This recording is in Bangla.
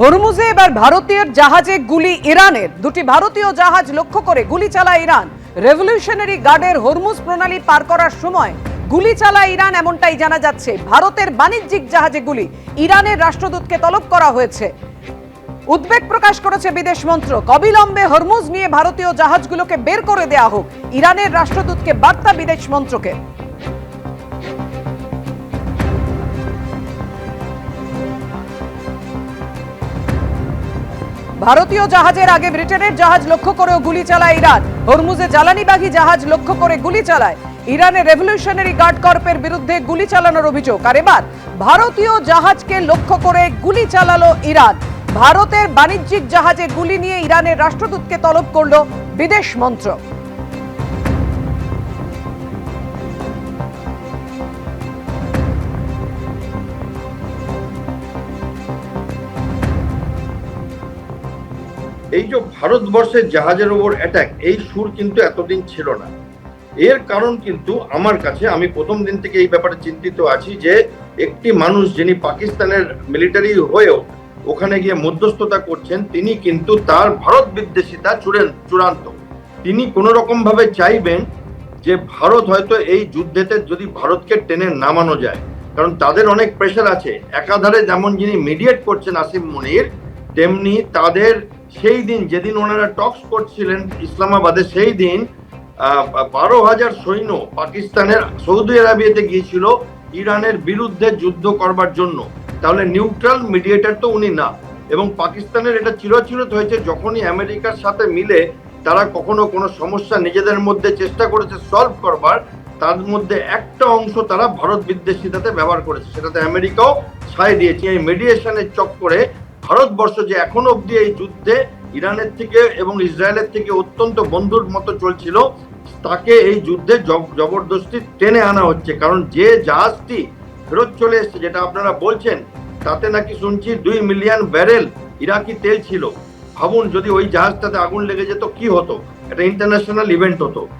হরমুজে এবার ভারতীয় জাহাজে গুলি ইরানের। দুটি ভারতীয় জাহাজ লক্ষ্য করে গুলি চালায় ইরান। রেভলিউশনারি গার্ডের হরমুজ প্রণালী পার করার সময় গুলি চালায় ইরান, এমনটাই জানা যাচ্ছে। ভারতের বাণিজ্যিক জাহাজে গুলি, ইরানের রাষ্ট্রদূতকে তলব করা হয়েছে। উদ্বেগ প্রকাশ করেছে বিদেশ মন্ত্রক। অবিলম্বে হরমুজ নিয়ে ভারতীয় জাহাজগুলোকে বের করে দেয়া হোক, ইরানের রাষ্ট্রদূতকে বার্তা বিদেশ মন্ত্রকের। ভারতীয় জাহাজের আগে ব্রিটেনের জাহাজ লক্ষ্য করেও গুলি চালায় ইরান। হরমুজে জ্বালানিবাহী জাহাজ লক্ষ্য করে গুলি চালায় ইরানের রেভলিউশনারি গার্ড কর্পের বিরুদ্ধে গুলি চালানোর অভিযোগ। আর এবার ভারতীয় জাহাজকে লক্ষ্য করে গুলি চালালো ইরান। ভারতের বাণিজ্যিক জাহাজে গুলি নিয়ে ইরানের রাষ্ট্রদূতকে তলব করল বিদেশ মন্ত্রক। এই যে ভারতবর্ষের জাহাজের উপর অ্যাটাক, এই সুর কিন্তু এতদিন ছিল না। এর কারণ কিন্তু আমার কাছে, আমি প্রথম দিন থেকে এই ব্যাপারে চিন্তিত আছি যে একটি মানুষ যিনি পাকিস্তানের মিলিটারি হয়েও ওখানে গিয়ে মধ্যস্থতা করছেন, তিনি কিন্তু তার ভারত বিদ্বেষিতা চূড়ান্ত। তিনি কোনো রকম ভাবে চাইবেন যে ভারত হয়তো এই যুদ্ধেতে যদি ভারতকে টেনে নামানো যায়, কারণ তাদের অনেক প্রেশার আছে। একাধারে যেমন যিনি মিডিয়েট করছেন আসিম মুনির, তেমনি তাদের সেই দিন যেদিন ওনারা টক্স করছিলেন ইসলামাবাদে, সেই দিন 12,000 সৈন্য পাকিস্তানের সৌদি আরবিয়াতে গিয়েছিল ইরানের বিরুদ্ধে যুদ্ধ করবার জন্য। তাহলে নিউট্রাল মিডিয়েটর তো উনি না। এবং পাকিস্তানের এটা চিরচিরত হয়েছে, যখনই আমেরিকার সাথে মিলে তারা কখনো কোনো সমস্যা নিজেদের মধ্যে চেষ্টা করেছে সলভ করবার, তার মধ্যে একটা অংশ তারা ভারত বিদ্বেষিতাতে ব্যবহার করেছে, সেটাতে আমেরিকাও ছাই দিয়েছে। এই মিডিয়েশনের চক্করে ভারতবর্ষ যে এখনো অব্দি এই যুদ্ধে ইরানের থেকে এবং ইসরায়েলের থেকে অত্যন্ত বন্ধুর মতো চলছিল, তাকে এই যুদ্ধে জবরদস্তি টেনে আনা হচ্ছে। কারণ যে জাহাজটি ফেরত চলে এসছে, যেটা আপনারা বলছেন, তাতে নাকি শুনছি 2 মিলিয়ন ব্যারেল ইরাকি তেল ছিল। ভাবুন যদি ওই জাহাজটাতে আগুন লেগে যেত কি হতো, এটা ইন্টারন্যাশনাল ইভেন্ট হতো।